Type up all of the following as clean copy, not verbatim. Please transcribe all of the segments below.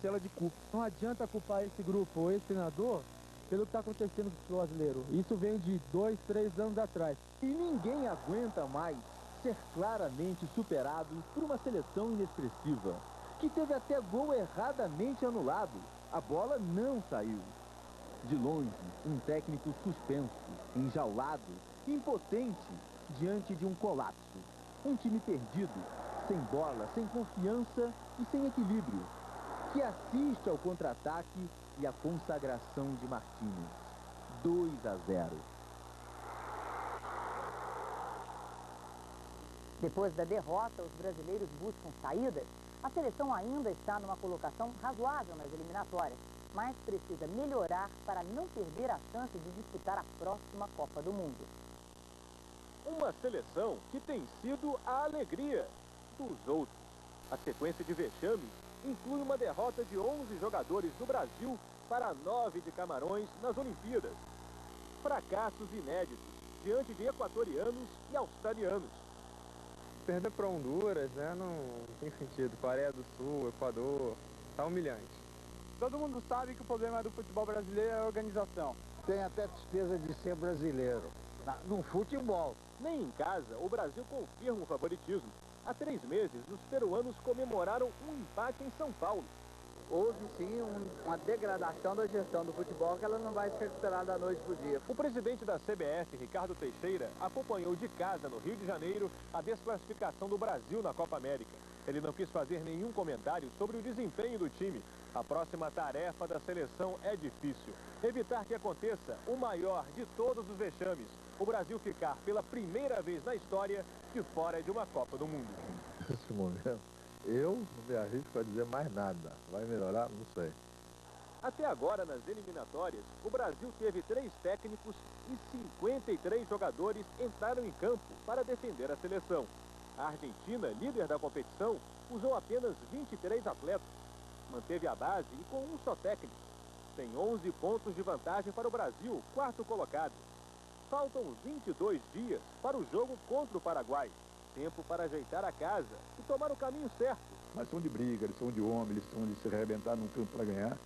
parcela de culpa. Não adianta culpar esse grupo ou esse treinador pelo que está acontecendo com o futebol brasileiro. Isso vem de 2, 3 anos atrás. E ninguém aguenta mais ser claramente superado por uma seleção inexpressiva, que teve até gol erradamente anulado. A bola não saiu. De longe, um técnico suspenso, enjaulado, impotente, diante de um colapso. Um time perdido, sem bola, sem confiança e sem equilíbrio, que assiste ao contra-ataque e à consagração de Martínez. 2-0. Depois da derrota, os brasileiros buscam saídas. A seleção ainda está numa colocação razoável nas eliminatórias, mas precisa melhorar para não perder a chance de disputar a próxima Copa do Mundo. Uma seleção que tem sido a alegria dos outros. A sequência de vexames inclui uma derrota de 11 jogadores do Brasil para 9 de Camarões nas Olimpíadas. Fracassos inéditos diante de equatorianos e australianos. Perder para Honduras, né, não tem sentido. Coreia do Sul, Equador, tá humilhante. Todo mundo sabe que o problema do futebol brasileiro é a organização. Tem até tristeza de ser brasileiro. No futebol. Nem em casa, o Brasil confirma o favoritismo. Há 3 meses, os peruanos comemoraram um empate em São Paulo. Houve sim uma degradação da gestão do futebol que ela não vai se recuperar da noite para o dia. O presidente da CBF, Ricardo Teixeira, acompanhou de casa no Rio de Janeiro a desclassificação do Brasil na Copa América. Ele não quis fazer nenhum comentário sobre o desempenho do time. A próxima tarefa da seleção é difícil. Evitar que aconteça o maior de todos os vexames. O Brasil ficar pela primeira vez na história de fora de uma Copa do Mundo. Nesse momento, eu não me arrisco a dizer mais nada. Vai melhorar? Não sei. Até agora, nas eliminatórias, o Brasil teve 3 técnicos e 53 jogadores entraram em campo para defender a seleção. A Argentina, líder da competição, usou apenas 23 atletas. Manteve a base e com um só técnico. Tem 11 pontos de vantagem para o Brasil, 4º colocado. Faltam 22 dias para o jogo contra o Paraguai. Tempo para ajeitar a casa e tomar o caminho certo. Mas são de briga, eles são de homem, eles são de se arrebentar num campo para ganhar.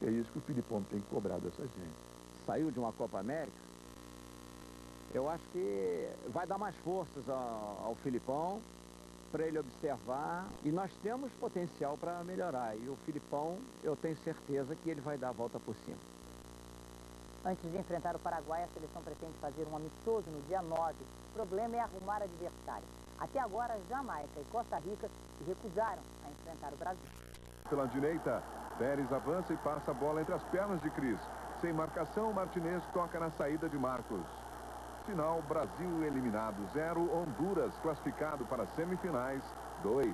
E é isso que o Filipão tem que cobrar dessa gente. Saiu de uma Copa América, eu acho que vai dar mais forças ao Filipão para ele observar. E nós temos potencial para melhorar. E o Filipão, eu tenho certeza que ele vai dar a volta por cima. Antes de enfrentar o Paraguai, a seleção pretende fazer um amistoso no dia 9. O problema é arrumar adversário. Até agora, Jamaica e Costa Rica se recusaram a enfrentar o Brasil. Pela direita, Pérez avança e passa a bola entre as pernas de Cris. Sem marcação, Martinez toca na saída de Marcos. Final, Brasil eliminado 0, Honduras classificado para as semifinais 2.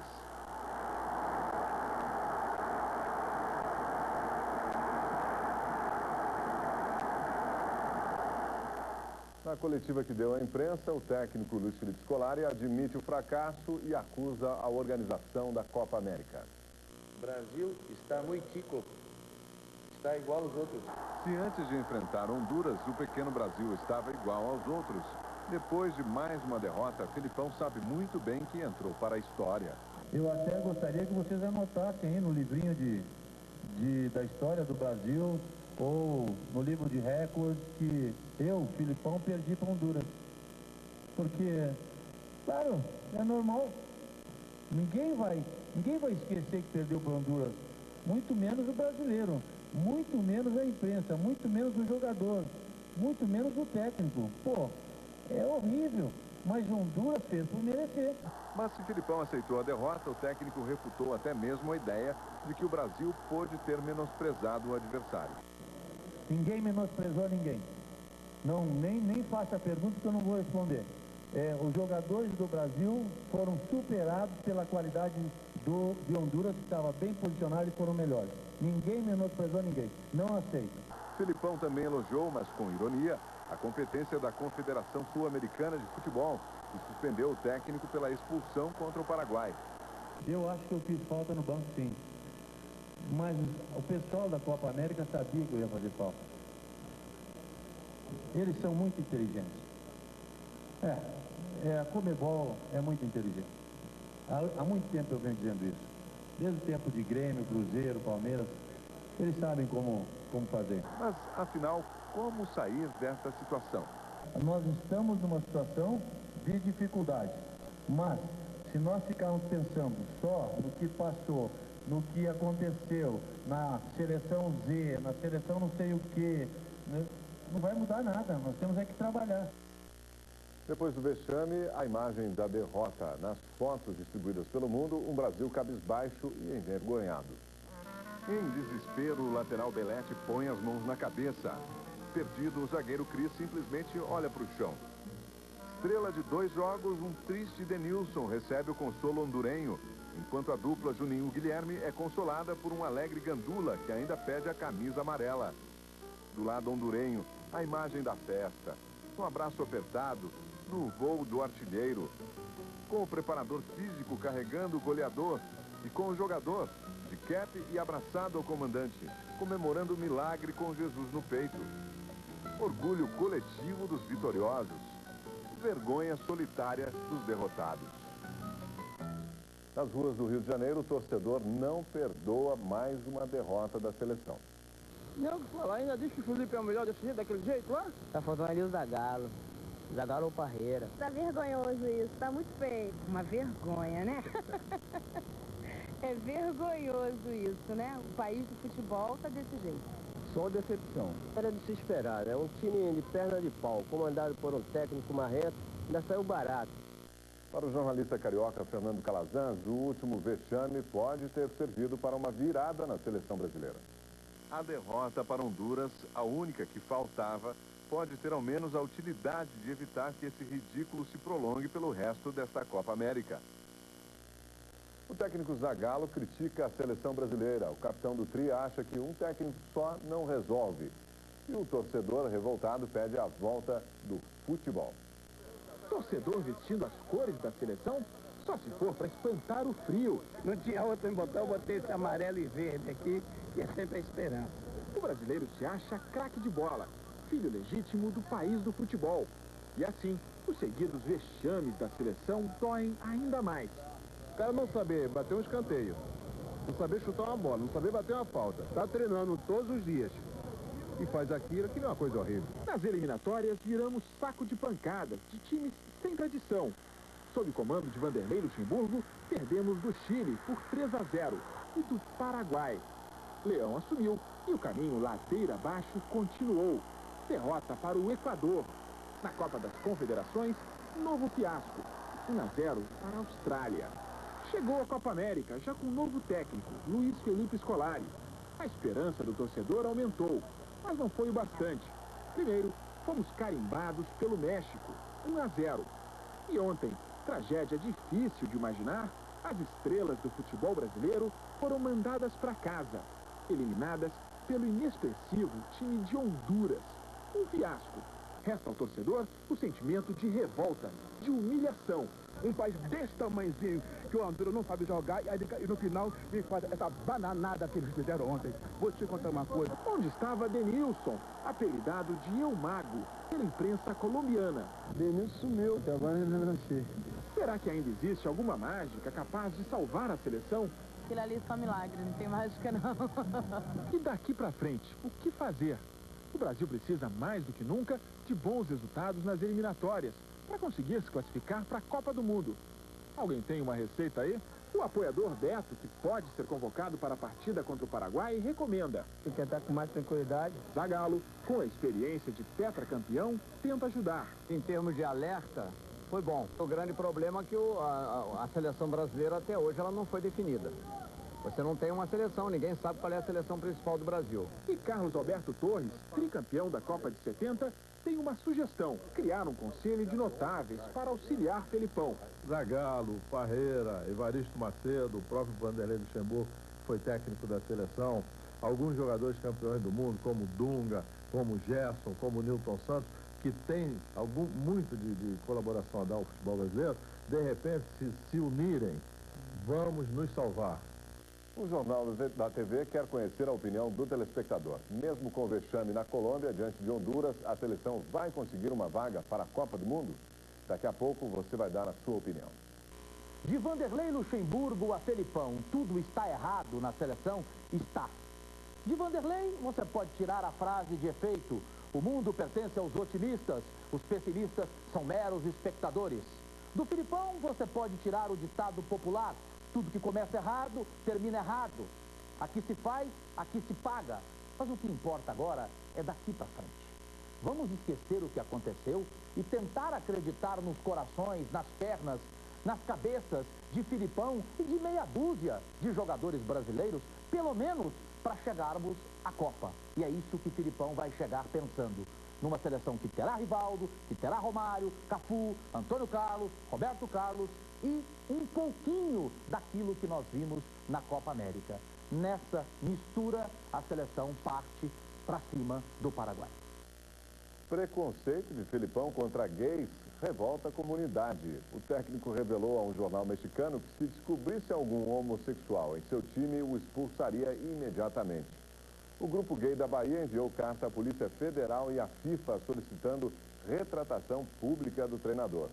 Na coletiva que deu à imprensa, o técnico Luiz Felipe Scolari admite o fracasso e acusa a organização da Copa América. O Brasil está muito chico, está igual aos outros. Se antes de enfrentar Honduras, o pequeno Brasil estava igual aos outros, depois de mais uma derrota, Filipão sabe muito bem que entrou para a história. Eu até gostaria que vocês anotassem aí no livrinho da história do Brasil, ou no livro de recordes, que eu, Filipão, perdi para Honduras. Porque, claro, é normal. Ninguém vai esquecer que perdeu para Honduras. Muito menos o brasileiro, muito menos a imprensa, muito menos o jogador, muito menos o técnico. Pô, é horrível, mas Honduras fez por merecer. Mas se Filipão aceitou a derrota, o técnico refutou até mesmo a ideia de que o Brasil pôde ter menosprezado o adversário. Ninguém menosprezou ninguém. Não, nem faça a pergunta que eu não vou responder. Os jogadores do Brasil foram superados pela qualidade de Honduras, que estava bem posicionado e foram melhores. Ninguém menosprezou ninguém. Não aceito. Filipão também elogiou, mas com ironia, a competência da Confederação Sul-Americana de Futebol e suspendeu o técnico pela expulsão contra o Paraguai. Eu acho que eu fiz falta no banco, sim. Mas o pessoal da Copa América sabia que eu ia fazer falta. Eles são muito inteligentes. A Conmebol é muito inteligente. Há muito tempo eu venho dizendo isso. Desde o tempo de Grêmio, Cruzeiro, Palmeiras, eles sabem como fazer. Mas, afinal, como sair desta situação? Nós estamos numa situação de dificuldade, mas se nós ficarmos pensando só no que passou, no que aconteceu na seleção Z, na seleção não sei o que, né? Não vai mudar nada, nós temos é que trabalhar. Depois do vexame, a imagem da derrota. Nas fotos distribuídas pelo mundo, um Brasil cabisbaixo e envergonhado. Em desespero, o lateral Belete põe as mãos na cabeça. Perdido, o zagueiro Cris simplesmente olha para o chão. Estrela de 2 jogos, um triste Denilson recebe o consolo hondurenho, enquanto a dupla Juninho-Guilherme é consolada por um alegre Gandula, que ainda pede a camisa amarela. Do lado hondurenho, a imagem da festa, um abraço apertado, no voo do artilheiro, com o preparador físico carregando o goleador e com o jogador, de cap e abraçado ao comandante, comemorando o milagre com Jesus no peito. Orgulho coletivo dos vitoriosos, vergonha solitária dos derrotados. Nas ruas do Rio de Janeiro, o torcedor não perdoa mais uma derrota da seleção. Não, falar, ainda diz que o Felipe é o melhor desse jeito, daquele jeito lá? Tá faltando ali o Zagallo. Zagallo ou Parreira. Tá vergonhoso isso, tá muito feio. Uma vergonha, né? É vergonhoso isso, né? O país do futebol tá desse jeito. Só decepção. Era de se esperar, né? Um time de perna de pau, comandado por um técnico marrento, ainda saiu barato. Para o jornalista carioca Fernando Calazans, o último vexame pode ter servido para uma virada na seleção brasileira. A derrota para Honduras, a única que faltava, pode ter ao menos a utilidade de evitar que esse ridículo se prolongue pelo resto desta Copa América. O técnico Zagallo critica a seleção brasileira. O capitão do Tri acha que um técnico só não resolve. E o torcedor revoltado pede a volta do futebol. Torcedor vestindo as cores da seleção? Só se for para espantar o frio. Não tinha outro em botão, eu botei esse amarelo e verde aqui, que é sempre a esperança. O brasileiro se acha craque de bola, filho legítimo do país do futebol. E assim, os seguidos vexames da seleção doem ainda mais. O cara não saber bater um escanteio, não saber chutar uma bola, não saber bater uma falta. Tá treinando todos os dias e faz aquilo que é uma coisa horrível. Nas eliminatórias, viramos saco de pancadas de times sem tradição. Sob o comando de Vanderlei Luxemburgo, perdemos do Chile por 3-0 e do Paraguai. Leão assumiu e o caminho ladeira abaixo continuou. Derrota para o Equador. Na Copa das Confederações, novo fiasco. 1-0 para a Austrália. Chegou a Copa América, já com um novo técnico, Luiz Felipe Scolari. A esperança do torcedor aumentou, mas não foi o bastante. Primeiro, fomos carimbados pelo México, 1-0. E ontem, tragédia difícil de imaginar, as estrelas do futebol brasileiro foram mandadas para casa, eliminadas pelo inexpressivo time de Honduras. Um fiasco. Resta ao torcedor o sentimento de revolta, de humilhação. Um país desse tamanhozinho, que o Honduras não sabe jogar, e no final me faz essa bananada que eles fizeram ontem. Vou te contar uma coisa. Onde estava Denilson, apelidado de El Mago, pela imprensa colombiana? Denilson sumiu, até agora ele não achei. Será que ainda existe alguma mágica capaz de salvar a seleção? Aquilo ali é só milagre, não tem mágica não. E daqui pra frente, o que fazer? O Brasil precisa mais do que nunca de bons resultados nas eliminatórias para conseguir se classificar para a Copa do Mundo. Alguém tem uma receita aí? O apoiador Beto, que pode ser convocado para a partida contra o Paraguai, recomenda. Tem que estar com mais tranquilidade. Zagallo, com a experiência de tetracampeão, tenta ajudar. Em termos de alerta, foi bom. O grande problema é que a seleção brasileira até hoje ela não foi definida. Você não tem uma seleção, ninguém sabe qual é a seleção principal do Brasil. E Carlos Alberto Torres, tricampeão da Copa de 70, tem uma sugestão: criar um conselho de notáveis para auxiliar Felipão. Zagallo, Parreira, Evaristo Macedo, o próprio Vanderlei Luxemburgo foi técnico da seleção. Alguns jogadores campeões do mundo, como Dunga, como Gerson, como Nilton Santos, que tem muito de colaboração a dar ao futebol brasileiro, de repente, se unirem, vamos nos salvar. O Jornal da TV quer conhecer a opinião do telespectador. Mesmo com o vexame na Colômbia, diante de Honduras, a seleção vai conseguir uma vaga para a Copa do Mundo? Daqui a pouco você vai dar a sua opinião. De Vanderlei Luxemburgo a Felipão, tudo está errado na seleção? Está. De Vanderlei, você pode tirar a frase de efeito: o mundo pertence aos otimistas, os pessimistas são meros espectadores. Do Felipão, você pode tirar o ditado popular: tudo que começa errado, termina errado. Aqui se faz, aqui se paga. Mas o que importa agora é daqui para frente. Vamos esquecer o que aconteceu e tentar acreditar nos corações, nas pernas, nas cabeças de Felipão e de meia dúzia de jogadores brasileiros, pelo menos para chegarmos à Copa. E é isso que Felipão vai chegar pensando. Numa seleção que terá Rivaldo, que terá Romário, Cafu, Antônio Carlos, Roberto Carlos e um pouquinho daquilo que nós vimos na Copa América. Nessa mistura, a seleção parte para cima do Paraguai. Preconceito de Felipão contra gays revolta a comunidade. O técnico revelou a um jornal mexicano que se descobrisse algum homossexual em seu time, o expulsaria imediatamente. O grupo gay da Bahia enviou carta à Polícia Federal e à FIFA solicitando retratação pública do treinador.